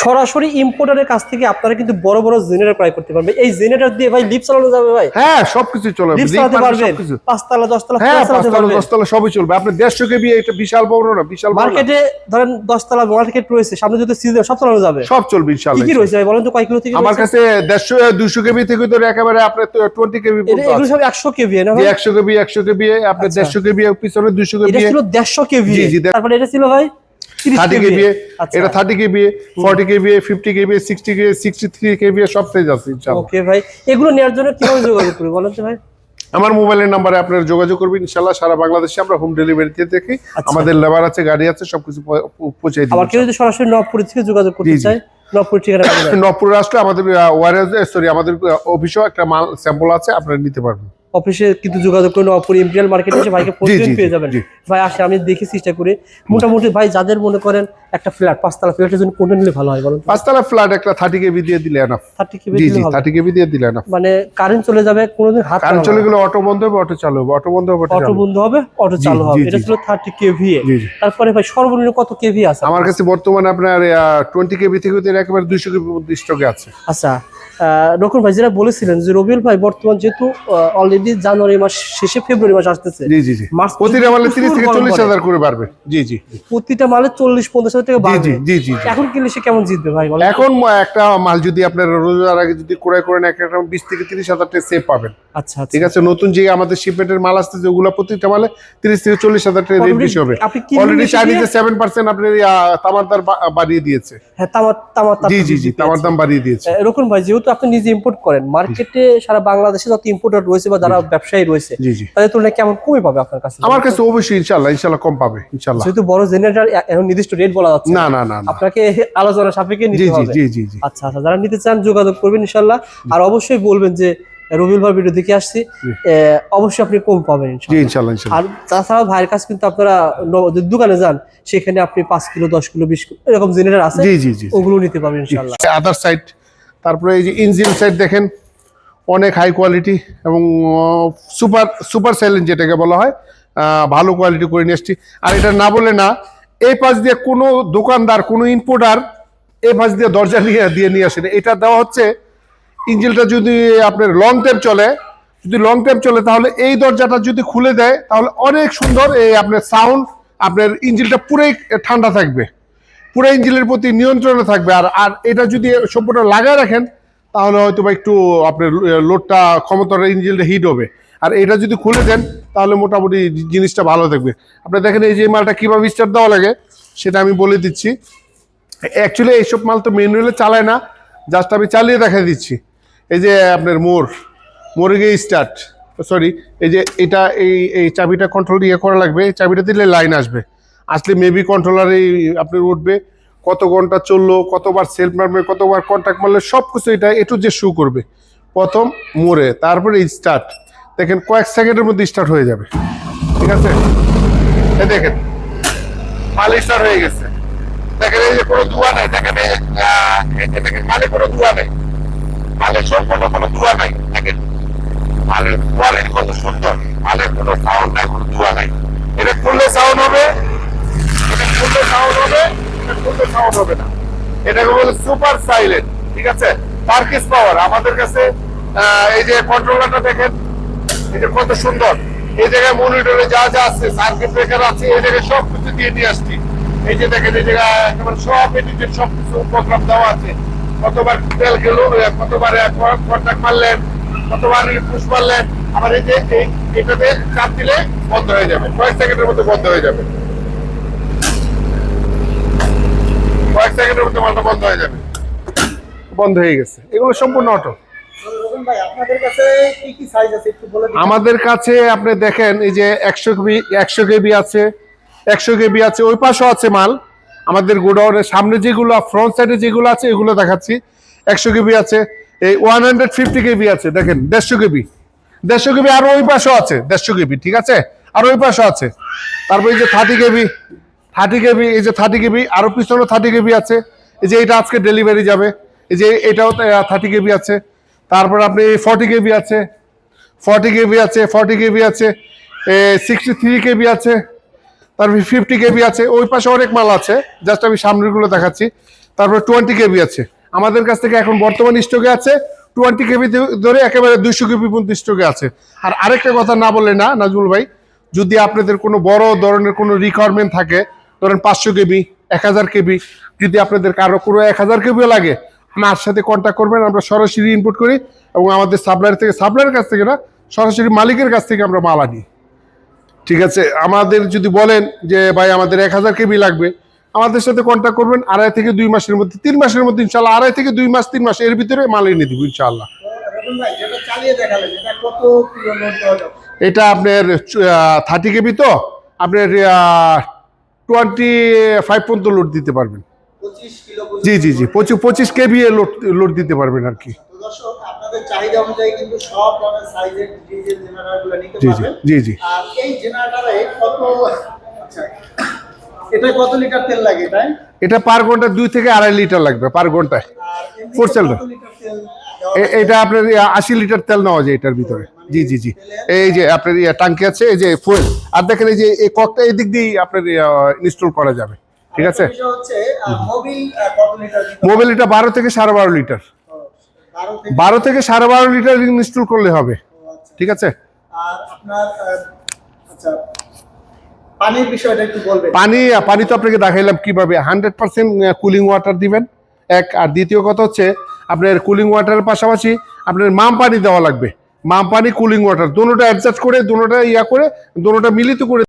সরাসরি ইম্পোর্টারের কাছ থেকে আপনারা কিন্তু বড় বড় জেনারেটর ক্রয় করতে পারবেন। এই জেনারেটর দিয়ে ভাই লিফট চালানো যাবে ভাই? হ্যাঁ, সবকিছু চলবে। লিফট চালাতে পারবেন, 5 তলা 10 তলা হ্যাঁ, 5 চালাতে তলা পারবেন, 10 তলা সবই চলবে। আপনি 150 কেবি, এটা বিশাল বড় না, বিশাল বড় না। মার্কেটে ধরেন 10 তলা মার্কেট রয়েছে, সামনে যদি সিজন সব চালানো যাবে, সব চলবে ইনশাআল্লাহ। কি কি রয়েছে ভাই বলেন তো, কয় কিলো থেকে? আমার কাছে 150 200 কেবি থেকে তো একেবারে আপনার 20 কেবি পর্যন্ত এগুলো সব 100 কেভি না ভাই? 100 কেবি, 100 কেবি, আপনার 150 কেবি, পিছনে 200 কেবি। এটা ছিল 150 কেভি। জি জি। তারপরে এটা ছিল ভাই 30 কেবি, এটা 30 কেবি, 40 কেবি, 50 কেবি, 60 কেবি, 63 কেবি, সব সাইজ আছে ইনশাআল্লাহ। ওকে ভাই, এগুলো নেওয়ার জন্য কিভাবে যোগাযোগ করব বলেন তো ভাই? আমার মোবাইলের নাম্বারে আপনারা যোগাযোগ করবেন ইনশাআল্লাহ। সারা বাংলাদেশে আমরা হোম ডেলিভারি দিয়ে থাকি। আমাদের লেবার আছে, গাড়ি আছে, সবকিছু পৌঁছে দিই। আবার কেউ যদি সরাসরি নবপুর থেকে যোগাযোগ করতে চায়, নবপুর ঠিকানা কোথায়? নবপুর রাষ্ট্রে আমাদের আমাদের অফিসেও একটা মাল স্যাম্পল আছে, আপনারা নিতে পারবেন। অফিসে কিন্তু যোগাযোগ করে নবপুর ইম্পেরিয়াল মার্কেটে এসে ভাইকে প্রতিদিন পেয়ে যাবেন। ভাই আসে, আমি দেখি চেষ্টা করে মোটামুটি ভাই যাদের মনে করেন একটা ফ্ল্যাট 5 তলা ফ্ল্যাটের জন্য কোনটা নিলে ভালো হয় বলেন? 5 তলা ফ্ল্যাট একটা 30 কেবি দিয়ে দিলে এনাফ। 30 কেবি জি দিলে জি, হবে? 30 কেবি দিয়ে দিলে এনাফ। মানে কারেন্ট চলে যাবে, কোনোদিন হাত কারেন্ট চলে গেলে অটো বন্ধ হবে, অটো চালু হবে, অটো বন্ধ হবে, অটো বন্ধ হবে, অটো চালু হবে। এটা ছিল 30 কেভি। তারপরে ভাই সর্বনিম্ন কত কেভি আছে আমার কাছে? বর্তমানে আপনার 20 কেবি থেকে একেবারে 200 কেবি স্টকে আছে। আচ্ছা, রকম ভাই যেটা বলেছিলেন যে রবিউল ভাই বর্তমান যেহেতু অলরেডি জানুয়ারি মাস শেষে ফেব্রুয়ারি মাস আসতেছে, জি জি জি, প্রতিটা মালে 30 থেকে 40,000 করে বাড়বে। জি জি, প্রতিটা মালে 40-50,000 টাকা বাড়বে। জি জি জি। এখন কিনলে সে কেমন জিতবে ভাই বলেন? এখন একটা মাল যদি আপনার রোজার আগে যদি ক্রয় করেন, একটা 20 থেকে 30,000 টাকা সেভ পাবেন। আচ্ছা ঠিক আছে। নতুন যে আমাদের শিপমেন্টের মাল আসছে যেগুলো, প্রতিটা মালে 30 থেকে 40,000 টাকা রেট বেশি হবে। অলরেডি চাইনিজে 7% আপনার তামার দাম বাড়িয়ে দিয়েছে। হ্যাঁ, তামার জি জি জি, তামার দাম বাড়িয়ে দিয়েছে। এরকম ভাই যেহেতু আপনি নিজে ইম্পোর্ট করেন, মার্কেটে সারা বাংলাদেশে যত ইম্পোর্টার রয়েছে বা যারা ব্যবসায়ী রয়েছে, জি জি, তাদের তুলনায় কেমন কমে পাবে আপনার কাছে? আমার কাছে অবশ্যই ইনশাআল্লাহ ইনশাআল্লাহ কম পাবে ইনশাআল্লাহ। যেহেতু বড় জেনারেটর এখন নির্দিষ্ট রেট বলা যাচ্ছে না না না, আপনাকে আলোচনা সাপেক্ষে নিতে হবে। জি জি জি। আচ্ছা আচ্ছা, যারা নিতে চান যোগাযোগ করবেন ইনশাআল্লাহ। আর অবশ্যই বলবেন যে রবিউল ভাই ভিডিও দেখে আসছি, অবশ্যই আপনি কম পাবেন ইনশাআল্লাহ। আর তাছাড়া ভাইয়ের কাছে কিন্তু আপনারা দোকানে যান, সেখানে আপনি 5 কিলো 10 কিলো 20 কিলো এরকম জেনারেটর আছে, জি জি জি, ওগুলো নিতে পারবেন ইনশাআল্লাহ। আদার সাইড, তারপরে এই যে ইঞ্জিন সাইড দেখেন, অনেক হাই কোয়ালিটি এবং সুপার সাইলেন্ট যেটাকে বলা হয়, ভালো কোয়ালিটি করে নিয়ে আসছি। আর এটা না বলে না, এই পাশ দিয়ে কোনো দোকানদার, কোনো ইম্পোর্টার এই পাশ দিয়ে দরজা নিয়ে আসে না। এটা দেওয়া হচ্ছে ইঞ্জিনটা যদি আপনার লং টাইম চলে, তাহলে এই দরজাটা যদি খুলে দেয় তাহলে অনেক সুন্দর এই আপনার সাউন্ড, আপনার ইঞ্জিনটা পুরোই ঠান্ডা থাকবে, পুরো ইঞ্জিনের প্রতি নিয়ন্ত্রণে থাকবে। আর এটা যদি সম্পূর্ণ লাগায় রাখেন তাহলে হয়তো বা একটু আপনার লোডটা, ক্ষমতাটা, ইঞ্জিনটা হিট হবে। আর এটা যদি খুলে দেন তাহলে মোটামুটি জিনিসটা ভালো থাকবে। আপনি দেখেন এই যে মালটা কিভাবে স্টার্ট দেওয়া লাগে সেটা আমি বলে দিচ্ছি। অ্যাকচুয়ালি এইসব মাল তো ম্যানুয়ালে চালায় না, জাস্ট আমি চালিয়ে দেখা দিচ্ছি। এই যে আপনার মোড়ে গিয়ে স্টার্ট, সরি, এই যে এটা এই চাবিটা কন্ট্রোল করা লাগবে। এই চাবিটা দিলে লাইন আসলে মেবি কন্ট্রোলারে আপনার উঠবে, কত ঘন্টা চললো, কতবার সেলফ মারবে, কতবার কন্ট্যাক্ট মারলে সব কিছু এটা একটু যে শু করবে। প্রথম মোড়ে, তারপরে স্টার্ট, দেখেন কয়েক সেকেন্ডের মধ্যে স্টার্ট হয়ে যাবে। ঠিক আছে, এই দেখেন মাল স্টার্ট হয়ে গেছে। দেখেন এই যে কোনো ধোঁয়া নাই, দেখেন মালে কোনো ধোঁয়া নেই, মালের সম্পূর্ণ কোনো ধোঁয়া নাই। দেখেন মালের কোয়ালিটি কত সুন্দর, মালের কোনো সাউন্ড নাই, কোনো ধোঁয়া নাই। এটা খুললে সাউন্ড হবে, এটা খুললে সাউন্ড হবে, এটা খুললে সাউন্ড হবে না। এটাকে বলে সুপার সাইলেন্ট। ঠিক আছে, টার্কিশ পাওয়ার আমাদের কাছে। এই যে কন্ট্রোলারটা দেখেন, এই যে কত সুন্দর। এই জায়গায় মনিটরে যা যা আছে, সার্কিট ব্রেকার আছে, এই জায়গায় সব কিছু দিয়ে আসছি। এই যে দেখেন এই জায়গায় একেবারে সব এডিটেড, সব কিছু প্রোগ্রাম দেওয়া আছে। কতবার তেল গেল, কতবার কন্ট্যাক্ট মারলেন, কতবার পুশ মারলেন। আবার এই যে এটাতে চাপ দিলে বন্ধ হয়ে যাবে, কয়েক সেকেন্ডের মধ্যে বন্ধ হয়ে যাবে, কয়েক সেকেন্ডের মধ্যে মালটা বন্ধ হয়ে যাবে। বন্ধ হয়ে গেছে, এগুলো সম্পূর্ণ অটো। আমাদের কাছে আপনি দেখেন এই যে 100 কেবি আছে, 100 কেবি আছে, ওই পাশেও আছে মাল। আমাদের গোডাউনের সামনে যেগুলো, ফ্রন্ট সাইডে যেগুলো আছে এগুলো দেখাচ্ছি। 100 কেবি আছে, এই 150 কেবি আছে, দেখেন 150 কেবি আর ওই পাশেও আছে 150 কেবি। ঠিক আছে, আর ওই পাশেও আছে। তারপর এই যে 30 কেবি, এই যে 30 কেবি, আরো পিছনে 30 কেবি আছে। এই যে এটা আজকে ডেলিভারি যাবে, এই যে এটাও 30 কেবি আছে। তারপর আপনি 40 কেবি আছে, 40 কেবি আছে, 63 কেবি আছে, তারপর 50 কেবি আছে। ওই পাশে অনেক মাল আছে, জাস্ট আমি সামনেগুলো দেখাচ্ছি। তারপর 20 কেবি আছে আমাদের কাছ থেকে এখন বর্তমান স্টকে আছে 20 কেবি ধরে একেবারে 200 কেবি পর্যন্ত স্টকে আছে। আর আরেকটা কথা না বললে না নাজমুল ভাই, যদি আপনাদের কোনো বড় ধরনের কোনো রিকোয়ারমেন্ট থাকে, ধরেন 500 কেবি 1000 কেবি, যদি আপনাদের কারো কোনো 1000 কেবিও লাগে, আমার সাথে কন্ট্যাক্ট করবেন, আমরা সরাসরি ইনপুট করি এবং আমাদের সাপ্লায়ারের কাছ থেকে না, সরাসরি মালিকের কাছ থেকে আমরা মাল আনি। ঠিক আছে, আমাদের যদি বলেন যে ভাই আমাদের 1000 কেবি লাগবে, আমাদের সাথে কন্ট্যাক্ট করবেন, 2.5 থেকে 2 মাসের মধ্যে, 3 মাসের মধ্যে ইনশাল্লাহ, 2.5 থেকে 2 মাস 3 মাস এর ভিতরে মাল এনে দিব ইনশাল্লাহ। এটা আপনার 30 কেবি, তো আপনার 25 পর্যন্ত লোড দিতে পারবেন। জি জি জি 25 কেবি লোড দিতে পারবেন আর কি। দর্শক আপনাদের চাহিদা অনুযায়ী কিন্তু সব ধরনের সাইজের ডিজাইন জেনারেটরগুলো নিতে জি জি পারবেন। জি জি আর এই জেনারেটরে কত, আচ্ছা এটা কত লিটার তেল লাগে তাই? এটা পার ঘন্টা 2 থেকে 2.5 লিটার লাগবে পার ঘন্টায়। আর এমনিতে 4 সিলিন্ডার। কত লিটার তেল দেওয়া এটা আপনার 80 লিটার তেল নেওয়া যায় এটার ভিতরে। জি জি জি এই যে আপনার টাঙ্কি আছে, এই যে ফুয়েল, আর দেখেন এই যে এই ককটা এদিক দিয়ে আপনার ইনস্টল করা যাবে। ঠিক আছে, আরেকটা বিষয় হচ্ছে মোবিল কত লিটার দিতে হবে? মোবাইল এটা 12 থেকে 12.5 লিটার, 12 থেকে 12.5 লিটার ইনস্টল করলে হবে। আচ্ছা। ঠিক আছে, আর আপনার আচ্ছা পানির বিষয়টা একটু বলবেন। পানি তো আপনাকে দেখাইলাম কিভাবে 100% কুলিং ওয়াটার দিবেন এক। আর দ্বিতীয় কথা হচ্ছে আপনার কুলিং ওয়াটারের পাশাপাশি আপনার মাম পানি দেওয়া লাগবে। মাম পানি কুলিং ওয়াটার দুটোটা অ্যাডজাস্ট করে, দুটোটা মিলিত করে